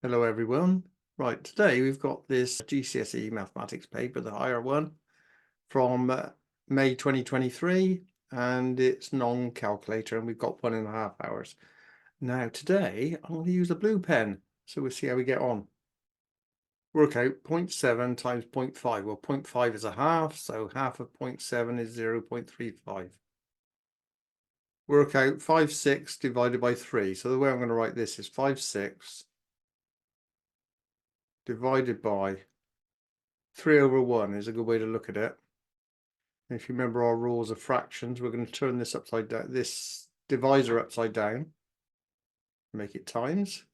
Hello everyone. Right, today we've got this GCSE mathematics paper, the higher one, from May 2023, and it's non-calculator, and we've got 1.5 hours. Now today I'm going to use a blue pen, so we'll see how we get on. Work out 0.7 times 0.5. Well, 0.5 is a half, so half of 0.7 is 0.35. Work out 5/6 divided by 3. So the way I'm going to write this is 5/6 divided by 3/1 is a good way to look at it. And if you remember our rules of fractions, we're going to turn this upside down, this divisor upside down, make it times.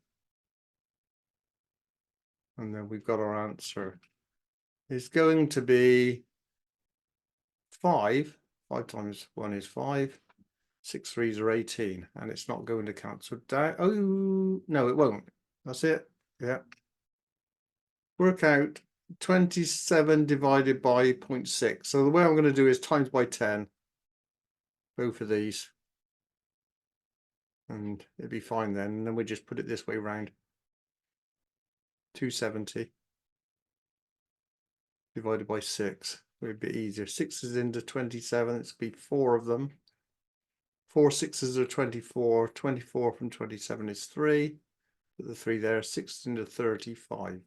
And then we've got our answer. It's going to be 5. 5 times 1 is 5. 6 3s are 18. And it's not going to cancel down. Oh, no, it won't. That's it. Yeah. Work out 27 divided by 0.6. So the way I'm going to do is times by 10. Both of these. And it'd be fine then. And then we just put it this way round. 270 divided by 6. It'd be a bit easier. 6 is into 27. It's going to be 4 of them. 4 6s are 24. 24 from 27 is 3. Put the 3 there. 6 into 35.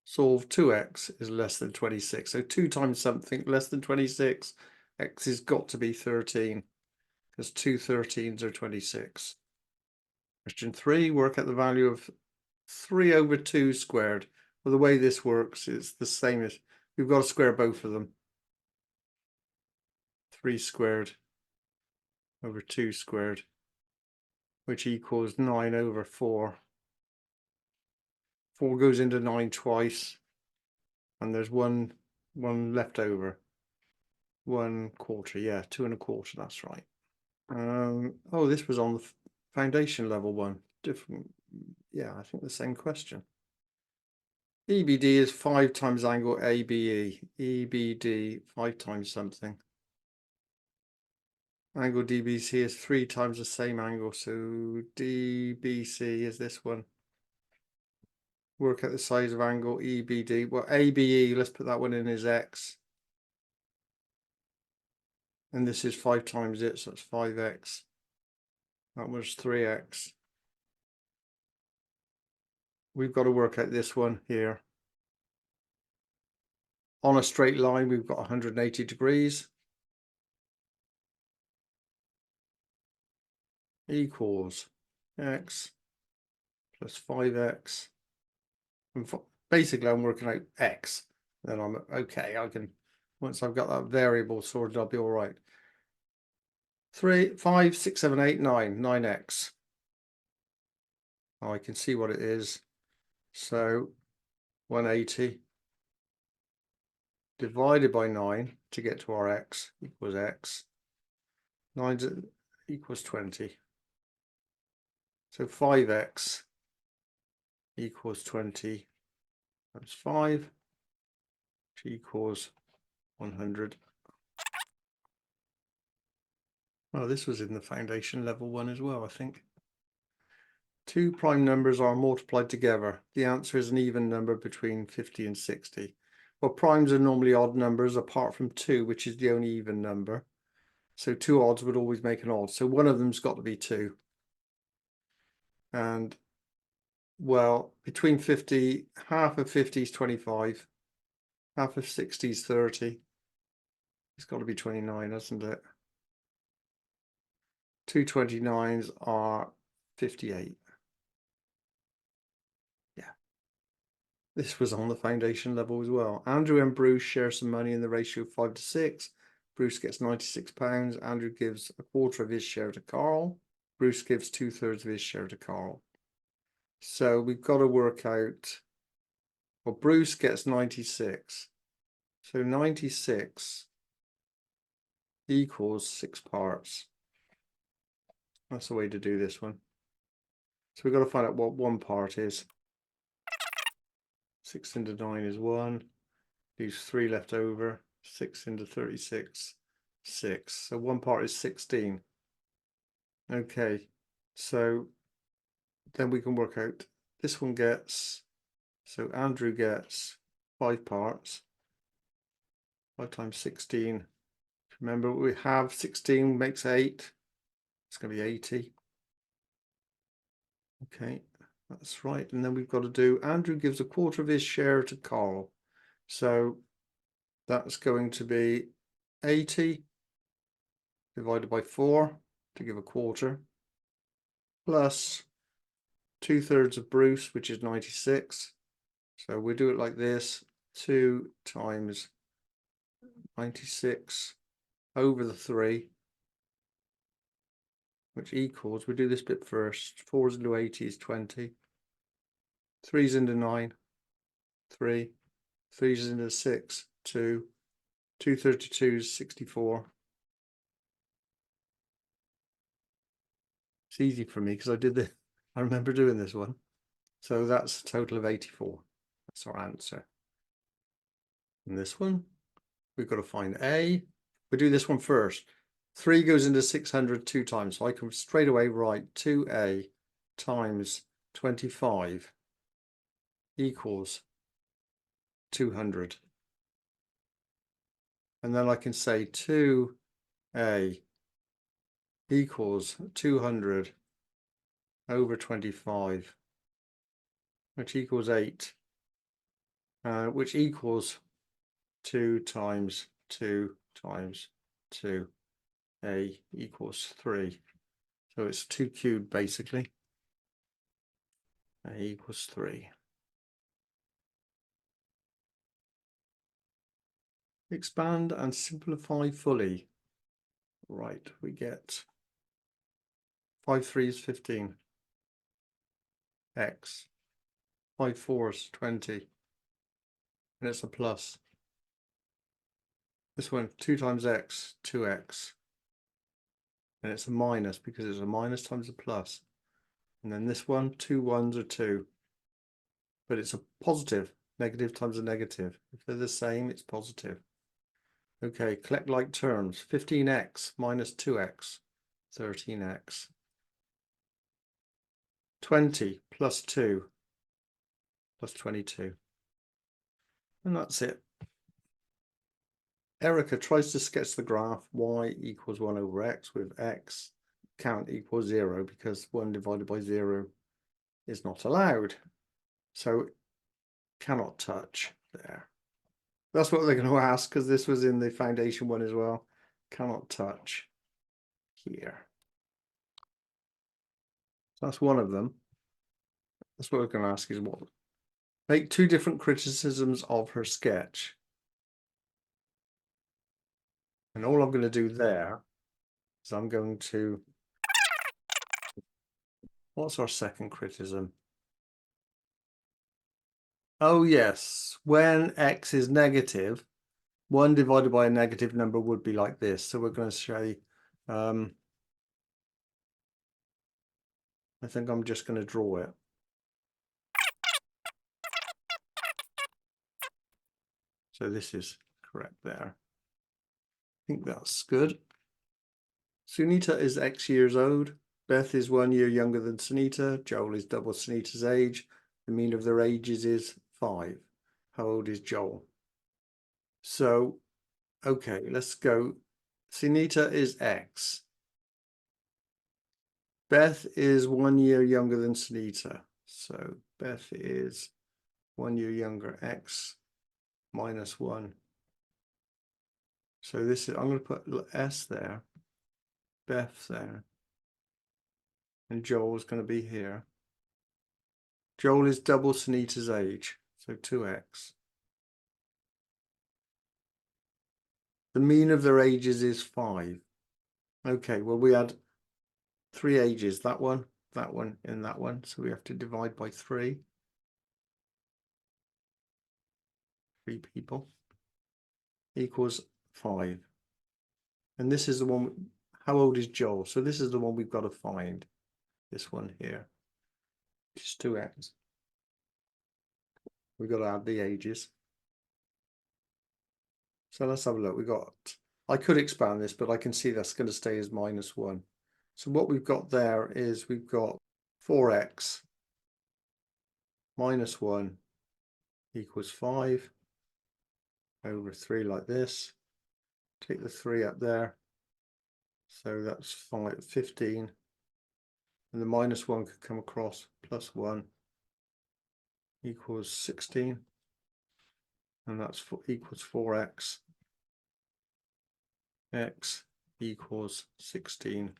Solve 2x is less than 26. So 2 times something less than 26. X has got to be 13. Because 2 13s are 26. Question 3, work out the value of 3/2 squared. Well, the way this works is the same as we've got to square both of them. 3 squared over 2 squared, which equals 9/4. 4 goes into 9 twice, and there's one left over. 1/4, yeah, 2 1/4. That's right. Oh, this was on the foundation level one. Different, yeah, I think the same question. EBD is 5 times angle ABE. EBD 5 times something. Angle DBC is 3 times the same angle, so DBC is this one. Work out the size of angle EBD. Well, ABE, let's put that one in as X. And this is 5 times it, so it's 5x. That was 3x. We've got to work out this one here. On a straight line, we've got 180 degrees. Equals x plus 5x. And basically, I'm working out x. Then I'm okay. I can, once I've got that variable sorted, I'll be all right. 3, 5, 6, 7, 8, 9, 9x. Oh, I can see what it is. So 180 divided by 9 to get to our x equals x. 9 equals 20. So 5x equals 20 times 5, which equals 100. Oh, this was in the foundation level one as well, I think. 2 prime numbers are multiplied together. The answer is an even number between 50 and 60. Well, primes are normally odd numbers apart from 2, which is the only even number. So 2 odds would always make an odd. So one of them's got to be 2. And, well, between 50, half of 50 is 25. Half of 60 is 30. It's got to be 29, hasn't it? 2 29s are 58. This was on the foundation level as well. Andrew and Bruce share some money in the ratio of 5 to 6. Bruce gets £96. Andrew gives a quarter of his share to Carl. Bruce gives 2/3 of his share to Carl. So we've got to work out, well, Bruce gets 96. So 96 equals 6 parts. That's the way to do this one. So we've got to find out what 1 part is. 6 into 9 is 1. Leaves 3 left over. 6 into 36, 6. So 1 part is 16. Okay, so then we can work out this one gets, so Andrew gets 5 parts, 5 times 16. Remember, we have 16 makes 8. It's going to be 80. Okay, that's right. And then we've got to do, Andrew gives a quarter of his share to Carl. So that's going to be 80 divided by 4 to give a quarter, plus 2/3 of Bruce, which is 96. So we do it like this, 2 times 96 over the 3, which equals, we do this bit first, 4's into 80 is 20, 3's into 9, 3, 3's into 6, 2, 232 is 64. It's easy for me because I did this, I remember doing this one. So that's a total of 84. That's our answer. And this one, we've got to find A. We do this one first. 3 goes into 600 2 times, so I can straight away write 2A times 25 equals 200. And then I can say 2A equals 200 over 25, which equals 8, which equals 2 times 2 times 2. A equals 3. So it's 2 cubed basically. A equals 3. Expand and simplify fully. Right, we get 5 3s 15. X. 5 4s 20. And it's a plus. This one, 2 times x, 2x. And it's a minus because it's a minus times a plus. And then this one, 2 1s are 2. But it's a positive, negative times a negative. If they're the same, it's positive. Okay, collect like terms. 15x minus 2x, 13x. 20 plus 2 plus 22. And that's it. Erica tries to sketch the graph y equals 1 over x with x count equals 0 because 1 divided by 0 is not allowed. So cannot touch there. That's what they're going to ask because this was in the foundation one as well. Cannot touch here. So that's one of them. That's what we're going to ask is what. Make 2 different criticisms of her sketch. And all I'm going to do there is I'm going to, what's our second criticism? Oh yes, when x is negative, 1 divided by a negative number would be like this. So we're going to say, I think I'm just going to draw it. So this is correct there. I think that's good. Sunita is X years old. Beth is 1 year younger than Sunita. Joel is double Sunita's age. The mean of their ages is 5. How old is Joel? So, okay, let's go. Sunita is X. Beth is 1 year younger than Sunita. So Beth is 1 year younger, X minus 1. So this is, I'm going to put S there, Beth there, and Joel's going to be here. Joel is double Sunita's age, so 2x. The mean of their ages is 5. Okay, well, we had 3 ages, that one, and that one. So we have to divide by 3. 3 people equals 5. And this is the one, how old is Joel? So this is the one we've got to find, this one here, which is 2x. We've got to add the ages. So let's have a look. We got, I could expand this, but I can see that's going to stay as -1. So what we've got there is we've got 4x minus 1 equals 5 over 3 like this. Take the 3 up there. So that's 15. And the minus 1 could come across, plus 1 equals 16. And that's equals 4x. X equals 16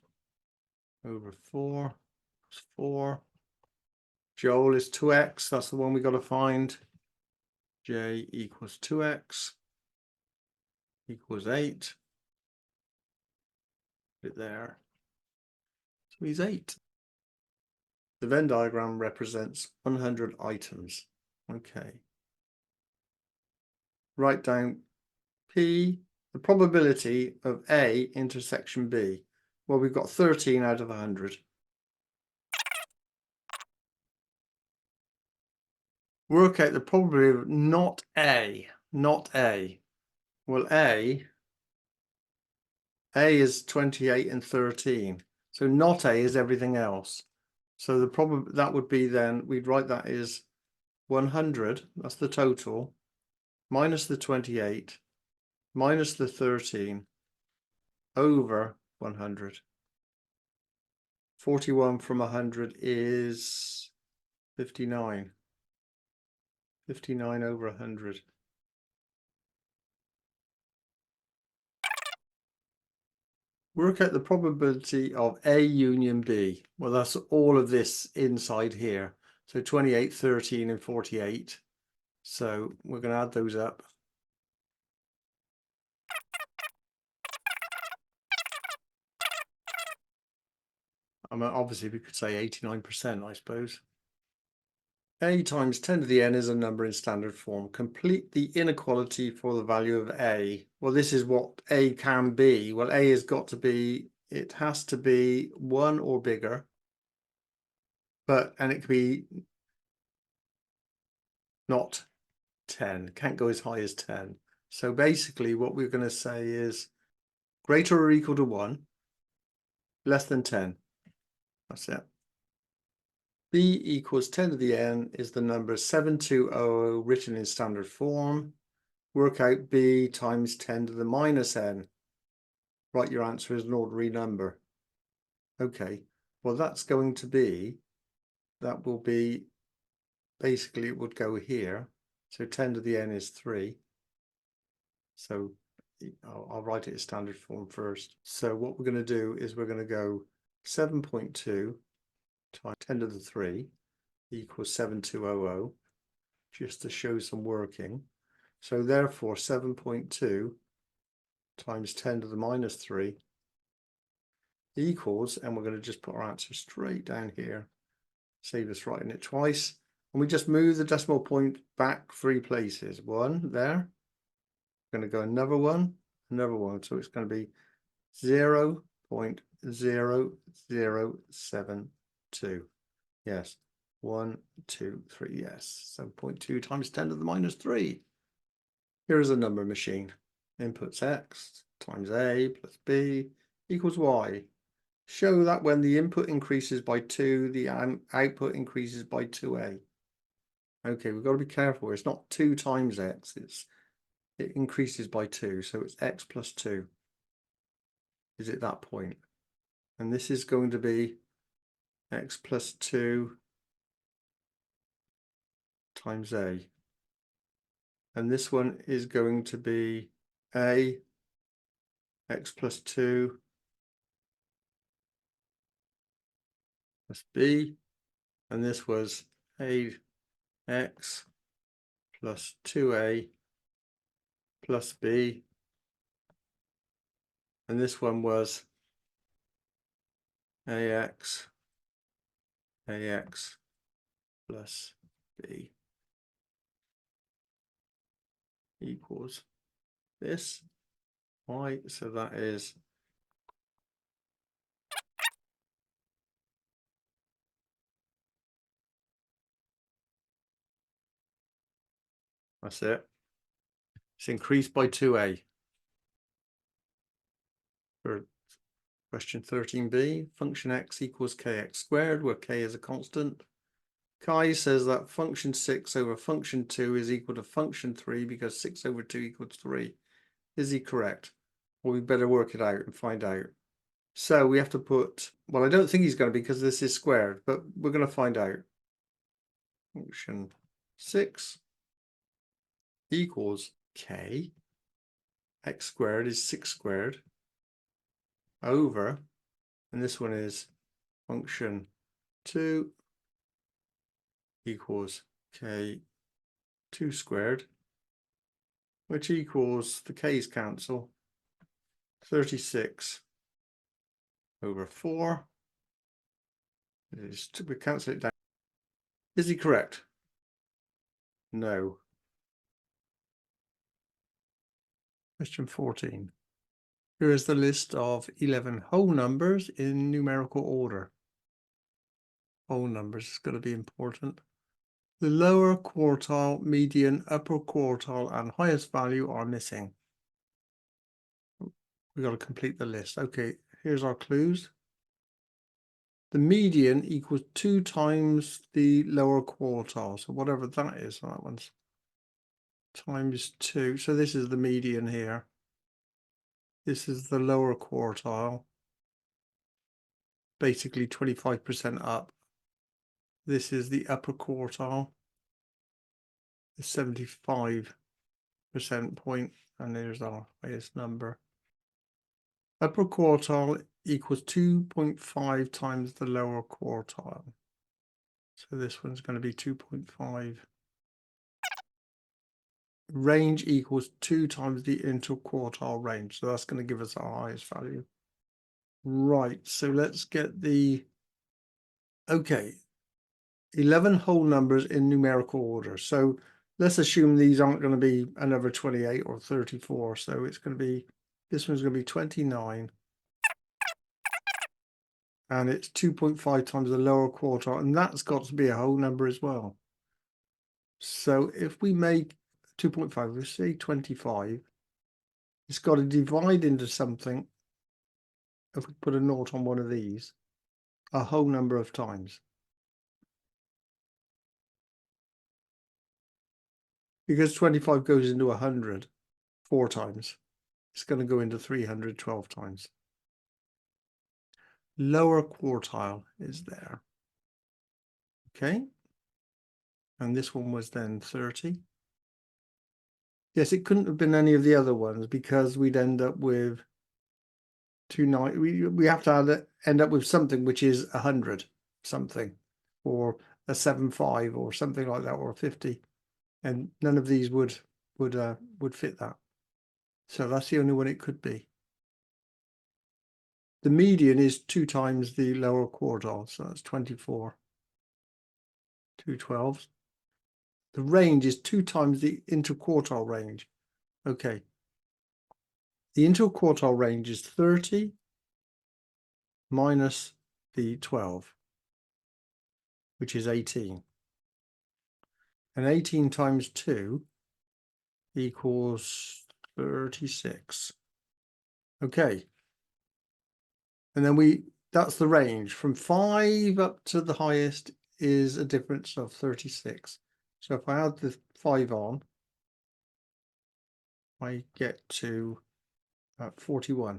over 4. That's 4. Joel is 2x. That's the one we got to find. J equals 2x equals 8. Put it there. So he's 8. The Venn diagram represents 100 items. Okay. Write down P, the probability of A intersection B. Well, we've got 13 out of 100. Work out the probability of not A. Well, A is 28 and 13. So not A is everything else. So the that would be then, we'd write that as 100, that's the total, minus the 28, minus the 13, over 100. 41 from 100 is 59. 59 over 100. Work out the probability of A union B. Well, that's all of this inside here. So 28, 13, and 48. So we're going to add those up. I mean, obviously, we could say 89%, I suppose. A times 10 to the n is a number in standard form. Complete the inequality for the value of A. Well, this is what A can be. Well, A has got to be, it has to be 1 or bigger. And it could be not 10. Can't go as high as 10. So basically what we're going to say is greater or equal to 1, less than 10. That's it. B equals 10 to the n is the number 7200 written in standard form. Work out B times 10 to the minus n. Write your answer as an ordinary number. Okay, well that's going to be, that will be, basically it would go here. So 10 to the n is 3. So I'll write it as standard form first. So what we're going to do is we're going to go 7.2 times 10 to the 3 equals 7200, just to show some working. So therefore 7.2 times 10 to the minus 3 equals, and we're going to just put our answer straight down here, save us writing it twice, and we just move the decimal point back 3 places. 1 there, we're going to go another one, so it's going to be 0.0072. Yes, 1, 2, 3, yes. 7.2 times 10 to the minus 3. Here is a number machine. Inputs x times a plus b equals y. Show that when the input increases by 2, the output increases by 2a. Okay, we've got to be careful. It's not 2 times x. It increases by 2, so it's x plus 2 is at that point. And this is going to be x plus 2 times a. And this one is going to be a x plus 2 plus b. And this was a x plus 2a plus b. And this one was ax plus b equals this y. So that is that's it. It's increased by 2a. Question 13b, function x equals kx squared, where k is a constant. Kai says that function 6 over function 2 is equal to function 3 because 6 over 2 equals 3. Is he correct? Well, we better work it out and find out. So we have to put, well, I don't think he's going to because this is squared, but we're going to find out. Function 6 equals k. X squared is 6 squared over, and this one is function 2 equals k 2 squared, which equals, the k's cancel, 36 over 4. We cancel it down. Is he correct? No. Question 14. Here is the list of 11 whole numbers in numerical order. Whole numbers is going to be important. The lower quartile, median, upper quartile, and highest value are missing. We've got to complete the list. Okay, here's our clues. The median equals 2 times the lower quartile. So whatever that is, that one's times 2. So this is the median here. This is the lower quartile, basically 25% up. This is the upper quartile, the 75% point, and there's our highest number. Upper quartile equals 2.5 times the lower quartile. So this one's going to be 2.5. Range equals 2 times the interquartile range. So that's going to give us our highest value. Right, so let's get the, okay, 11 whole numbers in numerical order. So let's assume these aren't going to be another 28 or 34. So it's going to be, this one's going to be 29. And it's 2.5 times the lower quartile. And that's got to be a whole number as well. So if we make 2.5, we say 25, it's got to divide into something. If we put a naught on one of these, a whole number of times. Because 25 goes into 100 4 times, it's going to go into 300 12 times. Lower quartile is there. Okay. And this one was then 30. Yes, it couldn't have been any of the other ones because we'd end up with 290. We have to end up with something which is 100 something, or a 75 or something like that, or a 50, and none of these would fit that. So that's the only one it could be. The median is 2 times the lower quartile, so that's 24. 2 12s. The range is 2 times the interquartile range. Okay. The interquartile range is 30 minus the 12, which is 18. And 18 times 2 equals 36. Okay. And then that's the range. From 5 up to the highest is a difference of 36. So if I add the 5 on, I get to 41,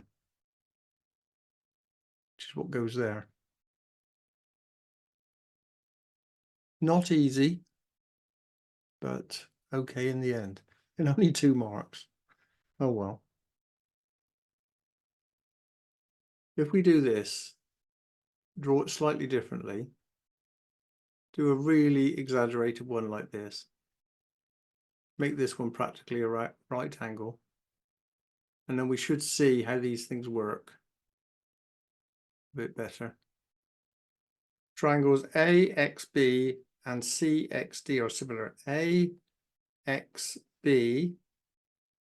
which is what goes there. Not easy, but okay in the end. And only 2 marks. Oh well. If we do this, draw it slightly differently, do a really exaggerated one like this, make this one practically a right angle, and then we should see how these things work a bit better. Triangles AXB and CXD are similar. AXB,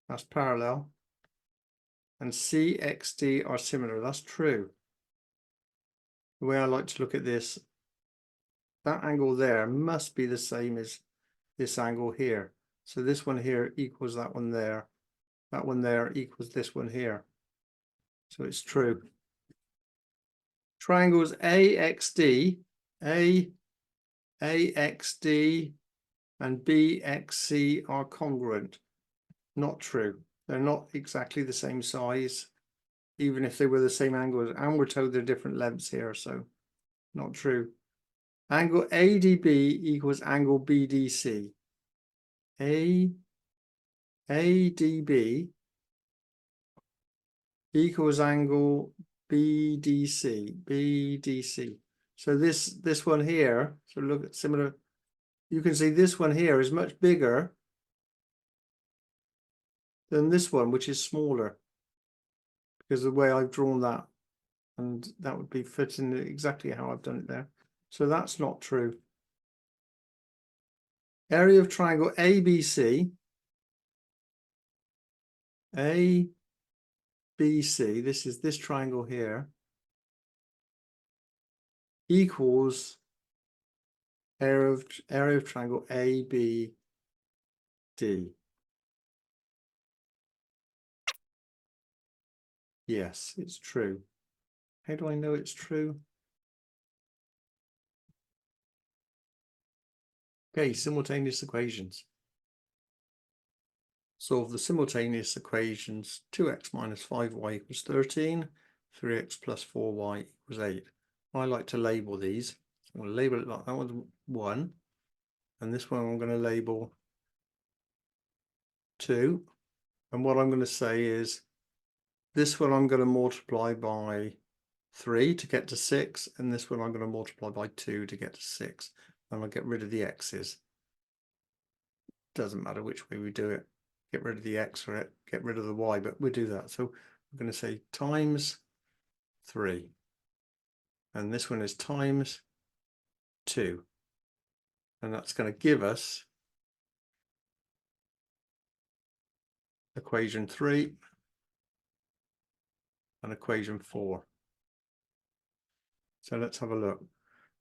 that's parallel, and CXD are similar. That's true. The way I like to look at this, that angle there must be the same as this angle here. So this one here equals that one there. That one there equals this one here. So it's true. triangles AXD, AXD and BXC are congruent. Not true. They're not exactly the same size, even if they were the same angles, and we're told they're different lengths here, so not true. Angle ADB equals angle BDC. ADB equals angle BDC. So this one here, so look at similar, you can see this one here is much bigger than this one, which is smaller, because of the way I've drawn that, and that would be fitting exactly how I've done it there. So that's not true. Area of triangle ABC, ABC, this is this triangle here, equals area of triangle ABD. Yes, it's true. How do I know it's true? Okay, simultaneous equations. Solve the simultaneous equations. 2x minus 5y equals 13, 3x plus 4y equals 8. I like to label these. So I'm going to label it like that one's 1, and this one I'm going to label 2. And what I'm going to say is this one I'm going to multiply by 3 to get to 6, and this one I'm going to multiply by 2 to get to 6. And I'll get rid of the x's. Doesn't matter which way we do it. Get rid of the x or get rid of the y, but we'll do that. So we're going to say times 3. And this one is times 2. And that's going to give us equation 3 and equation 4. So let's have a look.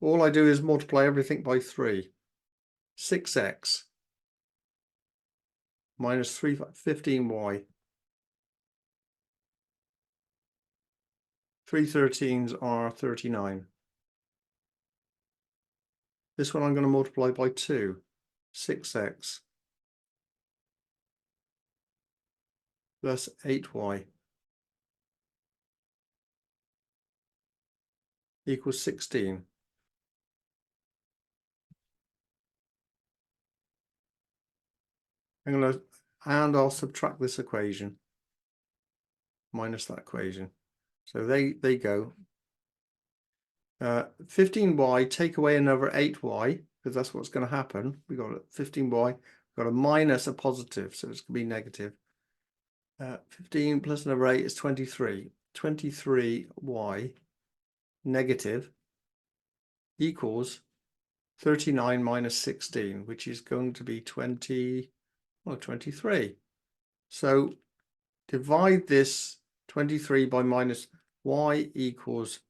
All I do is multiply everything by 3. 6x minus 15y. 3 13s are 39. This one I'm going to multiply by 2. 6x plus 8y equals 16. And I'll subtract this equation minus that equation. So they go. 15y, take away another 8y, because that's what's going to happen. We got 15y, we've got a minus a positive, so it's going to be negative. 15 plus another 8 is 23. 23y negative equals 39 minus 16, which is going to be 23. So divide this 23 by minus y equals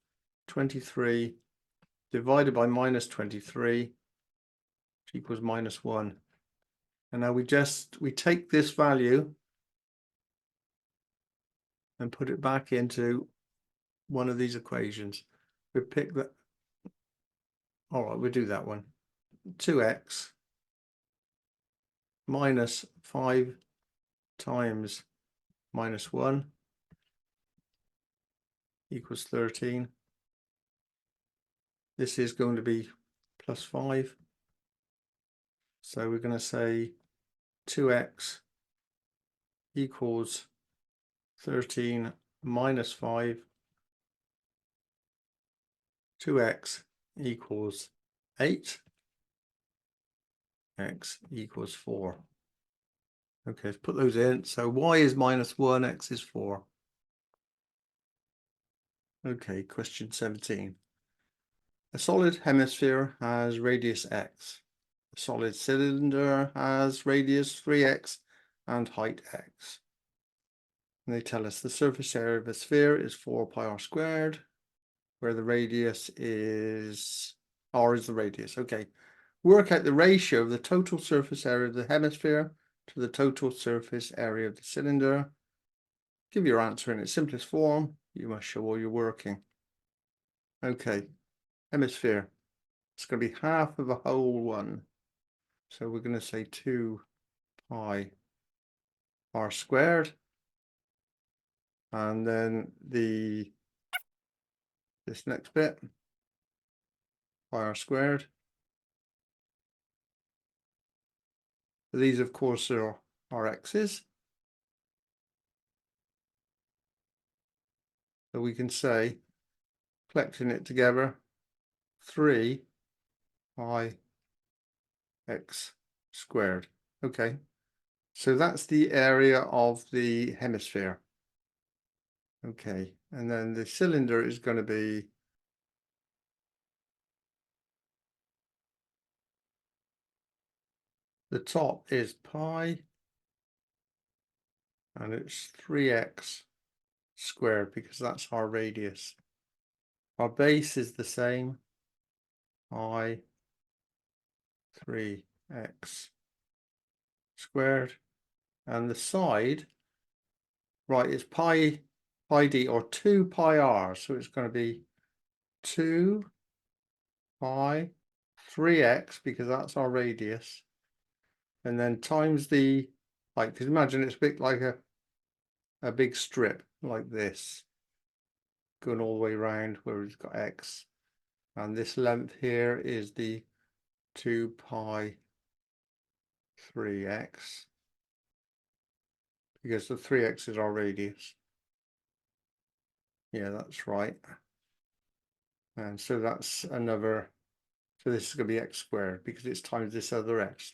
23 divided by minus 23, which equals minus 1. And now we take this value and put it back into one of these equations. We pick that. All right, we'll do that one. 2x minus 5 times minus 1 equals 13. This is going to be plus 5. So we're going to say 2x equals 13 minus 5. 2x equals 8. X equals 4. Okay, let's put those in. So y is minus 1, x is 4. Okay, question 17. A solid hemisphere has radius x. A solid cylinder has radius 3x and height x. And they tell us the surface area of a sphere is 4 pi r squared, where the radius is, r is the radius. Okay, work out the ratio of the total surface area of the hemisphere to the total surface area of the cylinder. Give your answer in its simplest form. You must show all your working. Okay, hemisphere. It's going to be half of a whole one. So we're going to say 2 pi r squared. And then this next bit, pi r squared. These, of course, are our x's. So we can say, collecting it together, 3 pi x squared. Okay, so that's the area of the hemisphere. Okay, and then the cylinder is going to be the top is pi, and it's 3x squared because that's our radius. Our base is the same, pi 3x squared, and the side, right, is pi d, or 2 pi r, so it's going to be 2 pi 3x because that's our radius, and then times the height, because imagine it's a bit like a big strip like this going all the way around where it's got x, and this length here is the 2 pi 3x because the 3x is our radius. Yeah, that's right. And so that's another, so this is going to be x squared because it's times this other x.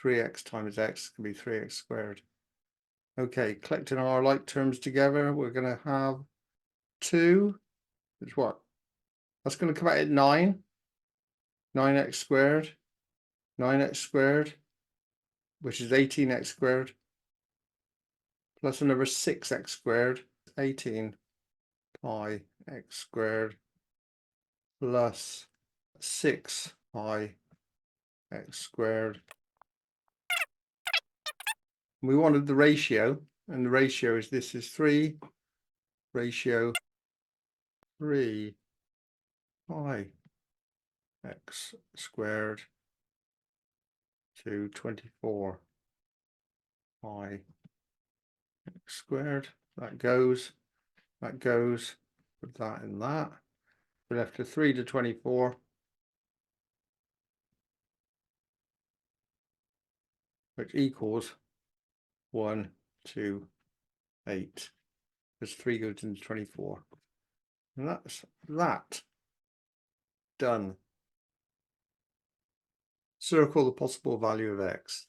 3x times x can be 3x squared. Okay, collecting our like terms together, we're going to have 2, which what? That's going to come out at 9. 9x squared, 9x squared, which is 18x squared, plus another 6x squared, 18 pi x squared, plus 6 pi x squared. We wanted the ratio, and the ratio is this is 3 ratio 3 pi x squared to 24 pi x squared. That goes, with that and that. We're left with 3 to 24, which equals 1 to 8. Because 3 goes into 24. And that's that. Done. Circle the possible value of x.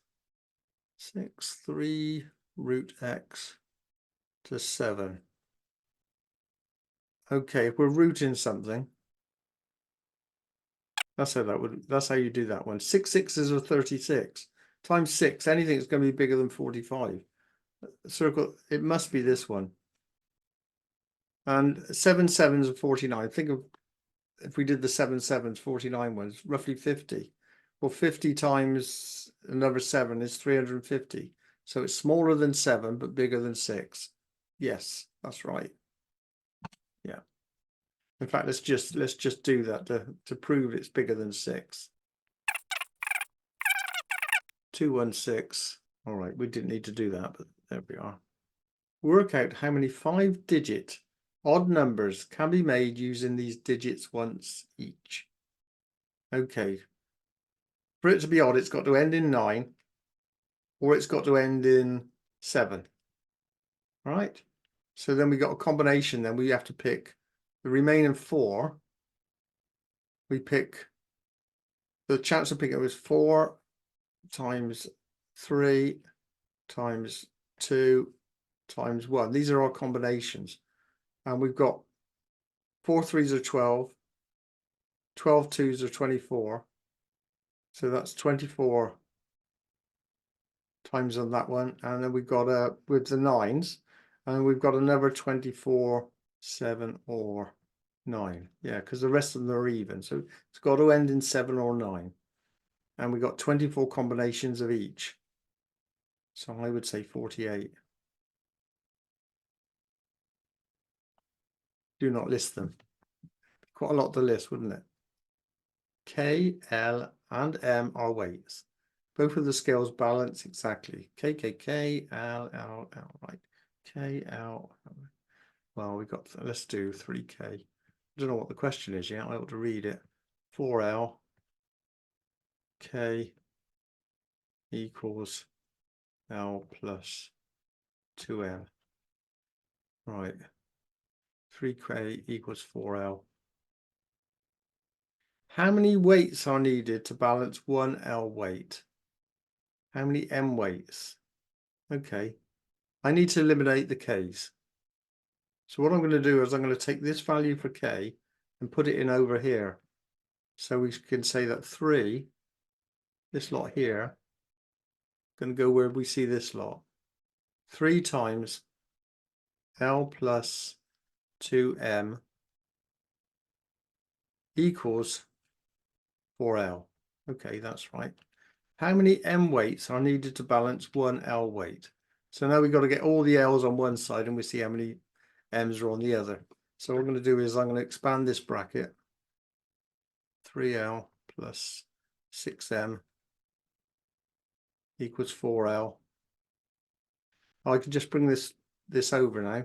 6, 3 root x to 7. Okay, if we're rooting something, that's how you do that one. 6 sixes are 36. Times 6, anything that's going to be bigger than 45. Circle, it must be this one. And 7 sevens are 49. Think of if we did the 7 sevens, 49 ones, roughly 50. Well, 50 times another 7 is 350. So it's smaller than 7, but bigger than 6. Yes, that's right. Yeah. In fact, let's just do that to prove it's bigger than 6. 216. All right, we didn't need to do that, but there we are. Work out how many 5-digit odd numbers can be made using these digits once each. Okay. For it to be odd, it's got to end in 9, or it's got to end in 7. All right. So then we got a combination. Then we have to pick the remaining 4. We pick, the chance of picking it was 4 times 3 times 2 times 1. These are our combinations. And we've got 4 3s are 12, 12 2s are 24. So that's 24 times on that one. And then we've got with the 9s, and we've got another 24, 7 or 9. Yeah, because the rest of them are even. So it's got to end in 7 or 9. And we got 24 combinations of each. So I would say 48. Do not list them. quite a lot to list, wouldn't it? K, L, and M are weights. Both of the scales balance exactly. K, K, K, L, L, L, right. K, L. Well, let's do 3K. I don't know what the question is yet. I ought to read it. 4L, K equals L plus 2M. Right. 3K equals 4L. How many weights are needed to balance one L weight? How many M weights? Okay. I need to eliminate the K's. So what I'm going to do is I'm going to take this value for K and put it in over here. So we can say that 3, this lot here, going to go where we see this lot. 3 times L plus 2M equals 4L. Okay, that's right. How many M weights are needed to balance one L weight? So now we've got to get all the L's on one side and we see how many M's are on the other. So what I'm going to do is I'm going to expand this bracket. 3L plus 6M equals 4L. I can just bring this over now.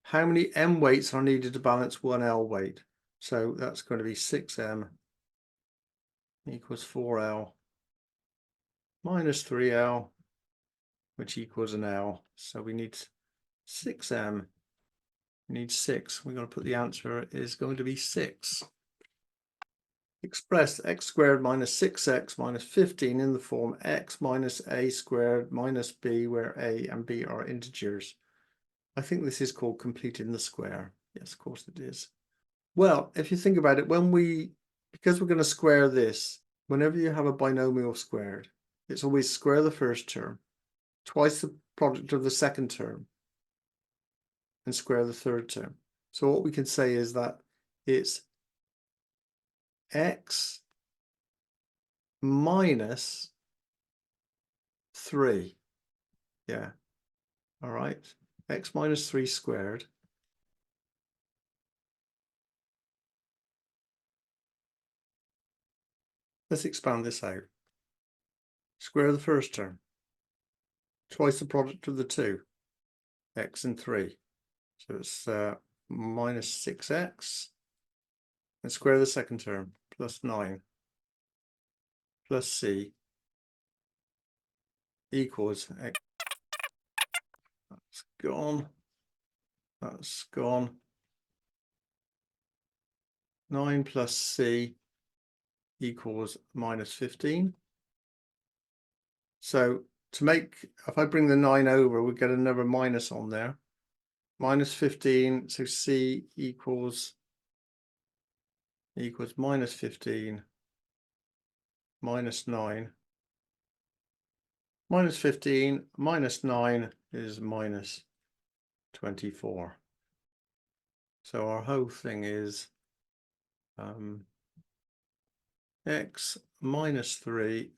How many M weights are needed to balance one L weight? So that's going to be 6M equals 4L minus 3L, which equals an L. So we need 6M. We need 6. We're going to put the answer is going to be 6. Express x squared minus 6x minus 15 in the form x minus a squared minus b, where a and b are integers. I think this is called completing the square. Yes, of course it is. Well, if you think about it, because we're going to square this, whenever you have a binomial squared, it's always square the first term, twice the product of the second term, and square the third term. So what we can say is that it's x minus 3. Yeah. All right. X minus 3 squared. Let's expand this out. Square the first term. Twice the product of the two, x and 3. So it's minus 6x. And square the second term, plus 9 plus c equals x. That's gone. That's gone. 9 plus c equals minus 15. So if I bring the 9 over, we get another minus on there. Minus 15, so c equals minus 15 minus 9. Minus 15 minus 9 is minus 24. So our whole thing is x minus 3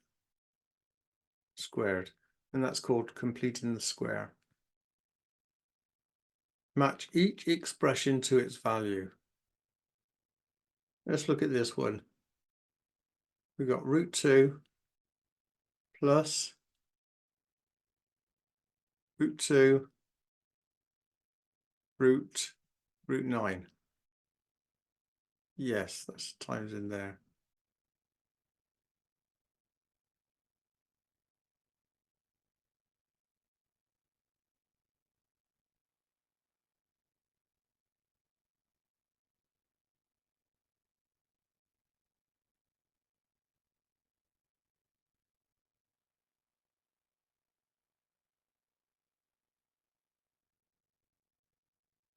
squared, and that's called completing the square. Match each expression to its value. Let's look at this one. We've got root 2 plus root 2 root 9. Yes, that's times in there.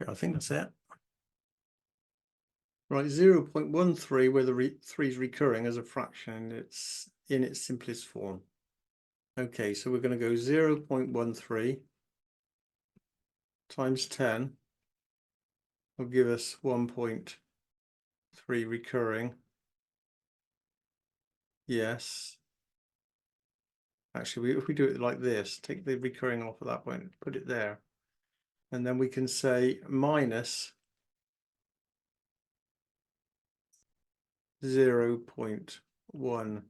I think that's it. Right, 0.13, where the 3 is recurring as a fraction, it's in its simplest form. Okay, so we're going to go 0.13 times 10 will give us 1.3 recurring. Yes. Actually, if we do it like this, take the recurring off at that point, put it there. And then we can say minus 0.13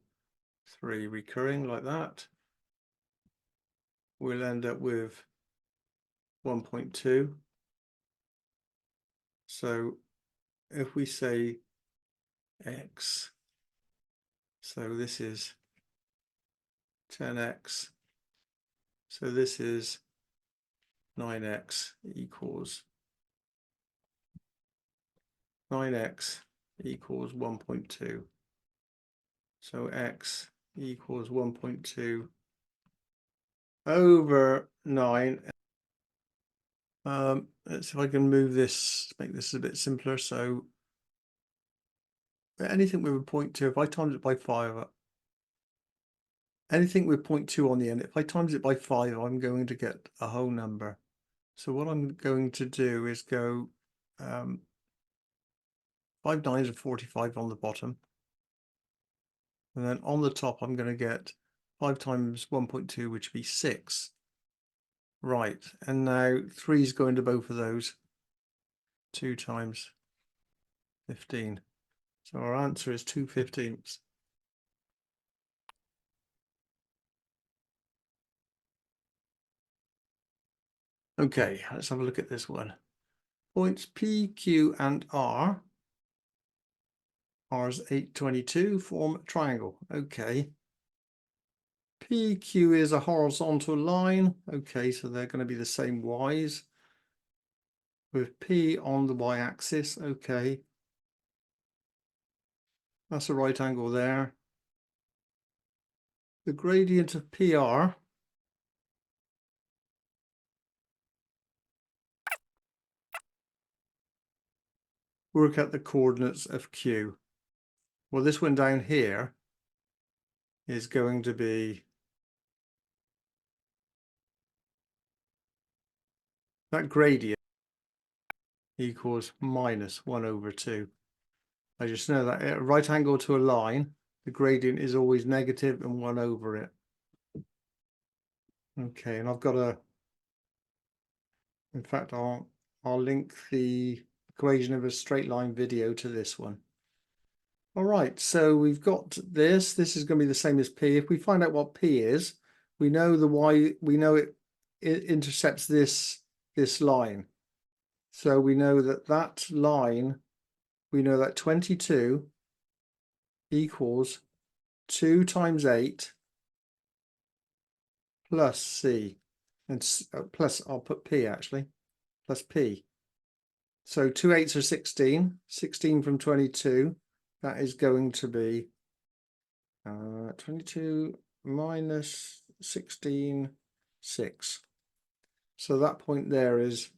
recurring like that. We'll end up with 1.2. So if we say x, so this is 10x, so this is 9x equals 1.2. So x equals 1.2 over 9. Let's see if I can move this, make this a bit simpler. So anything with a 0.2, if I times it by 5, anything with 0.2 on the end, if I times it by 5, I'm going to get a whole number. So what I'm going to do is go 5 9s are 45 on the bottom. And then on the top, I'm going to get 5 times 1.2, which would be 6. Right, and now 3 is going to both of those. 2 times 15. So our answer is 2/15. Okay, let's have a look at this one. Points P, Q, and R. R is 822, form a triangle. Okay. PQ is a horizontal line. Okay, so they're going to be the same y's. With P on the y-axis. Okay. That's a right angle there. The gradient of PR work out the coordinates of Q. Well, this one down here is going to be that gradient equals minus 1/2. I just know that at a right angle to a line, the gradient is always negative and 1 over it. Okay, and I've got in fact, I'll link the equation of a straight line video to this one. All right, so we've got this. This is going to be the same as P. If we find out what P is, we know the Y, we know it intercepts this line. So we know that line, we know that 22 equals 2 times 8 plus C, and plus, I'll put P actually, plus P. So 2 8s are 16, 16 from 22, that is going to be 22 minus 16, 6. So that point there is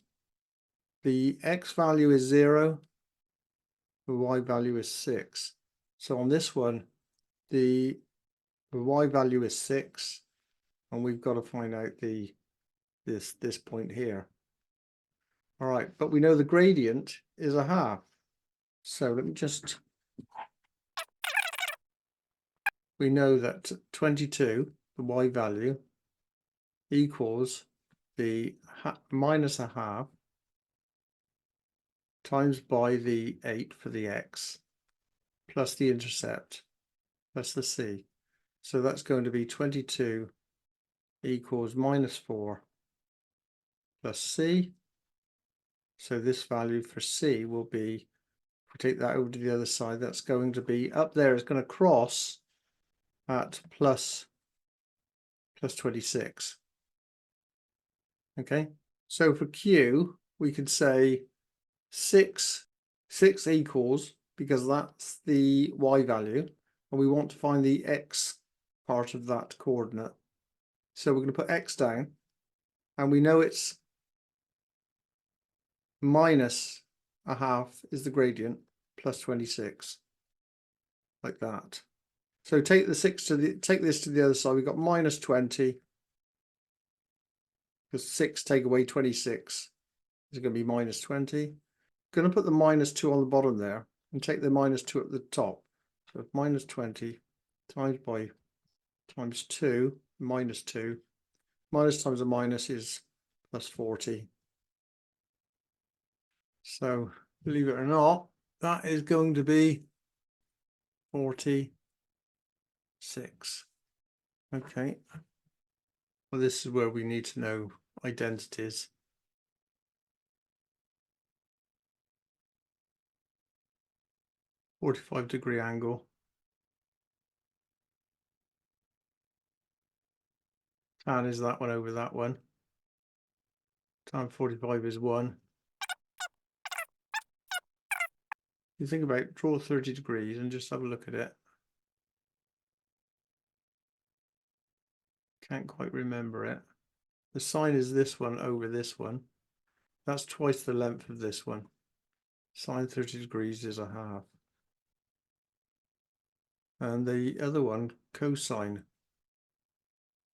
the X value is 0, the Y value is 6. So on this one, the Y value is 6, and we've got to find out this point here. All right, but we know the gradient is a half. So let me just, we know that 22, the Y value, equals the minus a half times by the 8 for the X plus the intercept plus the C. So that's going to be 22 equals minus 4 plus C. So this value for C will be, if we take that over to the other side, that's going to be up there, it's going to cross at plus 26. Okay, so for Q, we could say 6 equals, because that's the Y value, and we want to find the X part of that coordinate. So we're going to put X down, and we know it's minus a half is the gradient plus 26, like that. So take the 6 to the, take this to the other side. We've got minus 20, because 6 take away 26 is going to be minus 20. Going to put the minus 2 on the bottom there and take the minus 2 at the top. So minus 20 times by times 2, minus 2. Minus times a minus is plus 40. So believe it or not, that is going to be 46. Okay. Well, this is where we need to know identities. .45-degree angle. Tan is that one over that one. Tan 45 is 1. You think about draw 30 degrees and just have a look at it. Can't quite remember it. The sine is this one over this one. That's twice the length of this one. Sine 30 degrees is a half. And the other one, cosine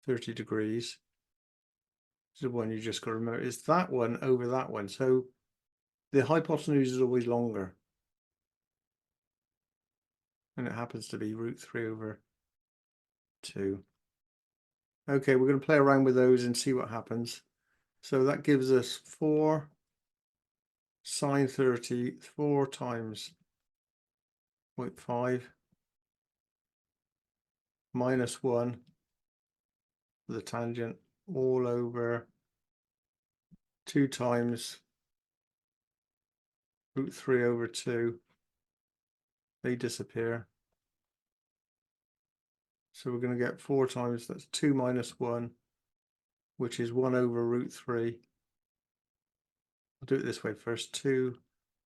30 degrees, is the one you just got to remember. It's that one over that one. So the hypotenuse is always longer. And it happens to be √3/2. Okay, we're going to play around with those and see what happens. So that gives us 4 sine 30, 4 times 0.5 minus 1 for the tangent all over 2 times √3/2. They disappear. So we're going to get 4 times, that's 2 minus 1, which is 1 over √3. I'll do it this way first. 2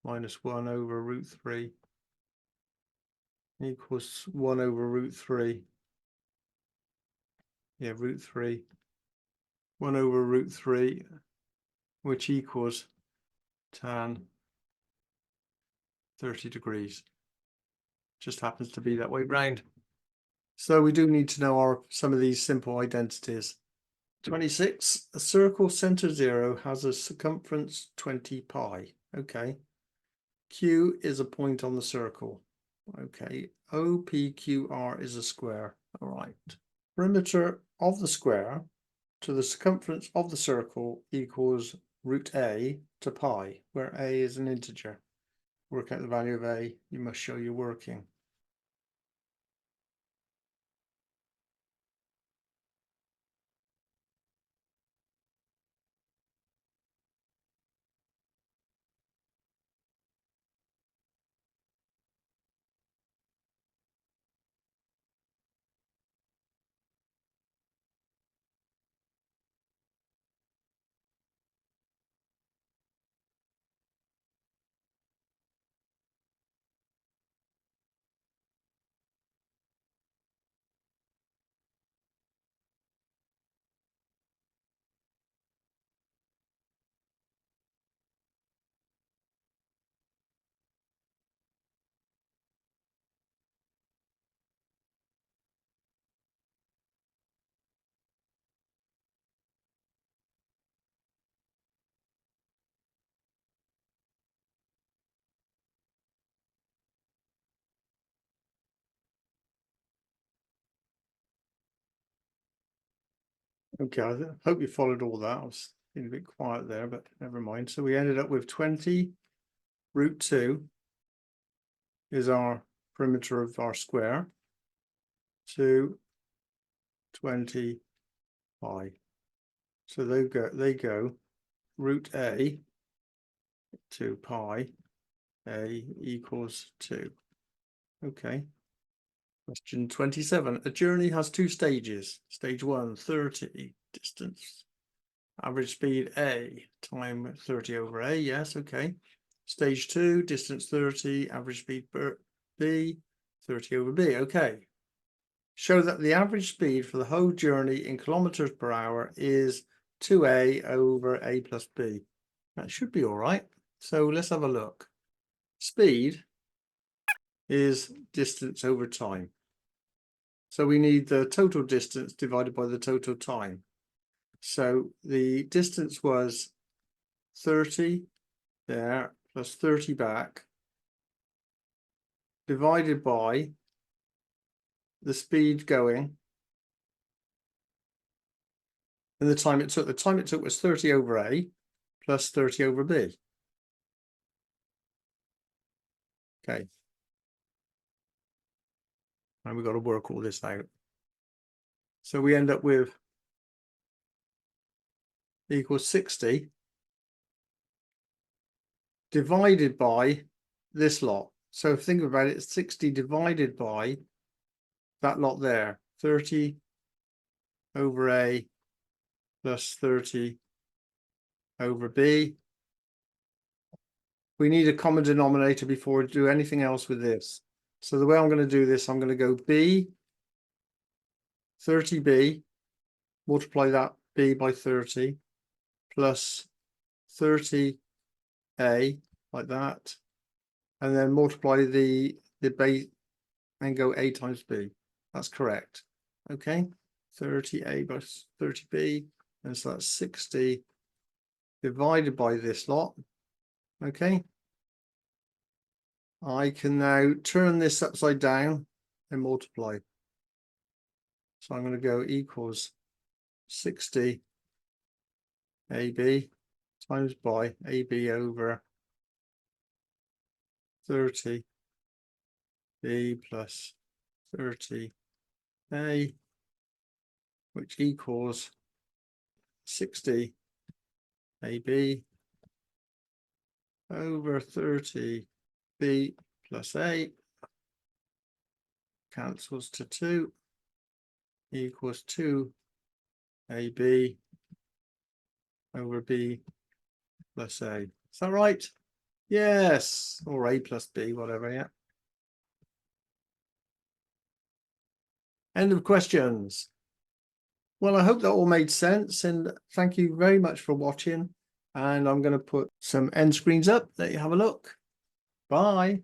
minus 1 over √3 equals 1 over √3. Yeah, √3. 1 over √3, which equals tan 30 degrees. Just happens to be that way round. So we do need to know some of these simple identities. 26, a circle center 0 has a circumference 20 pi. Okay. Q is a point on the circle. Okay. OPQR is a square. All right. Perimeter of the square to the circumference of the circle equals √a to pi, where a is an integer. Work out the value of a, you must show you're working. Okay, I hope you followed all that. I was being a bit quiet there, but never mind. So we ended up with 20 √2 is our perimeter of our square to 20 pi. So they go √a to pi, a equals 2. Okay. Question 27. A journey has 2 stages. Stage 1, 30, distance. Average speed a, time 30 over a, yes, okay. Stage 2, distance 30, average speed b, 30 over b, okay. Show that the average speed for the whole journey in kilometers per hour is 2a over a plus b. That should be all right. So let's have a look. Speed is distance over time. So we need the total distance divided by the total time. So the distance was 30 there plus 30 back divided by the speed going and the time it took. The time it took was 30 over a plus 30 over b. Okay. And we've got to work all this out. So we end up with equals 60 divided by this lot. So think about it, 60 divided by that lot there, 30 over A plus 30 over B. We need a common denominator before we do anything else with this. So the way I'm going to do this, I'm going to go B, 30B, multiply that B by 30, plus 30A, like that, and then multiply the base and go A times B. That's correct. Okay, 30A by 30B, and so that's 60 divided by this lot. Okay, I can now turn this upside down and multiply. So I'm going to go equals 60 AB times by AB over 30 B plus 30 A, which equals 60 AB over 30 B plus A, cancels to 2, equals 2 AB over B plus A. Is that right? Yes, or A plus B, whatever, yeah. End of questions. Well, I hope that all made sense, and thank you very much for watching. And I'm going to put some end screens up, let you have a look. Bye.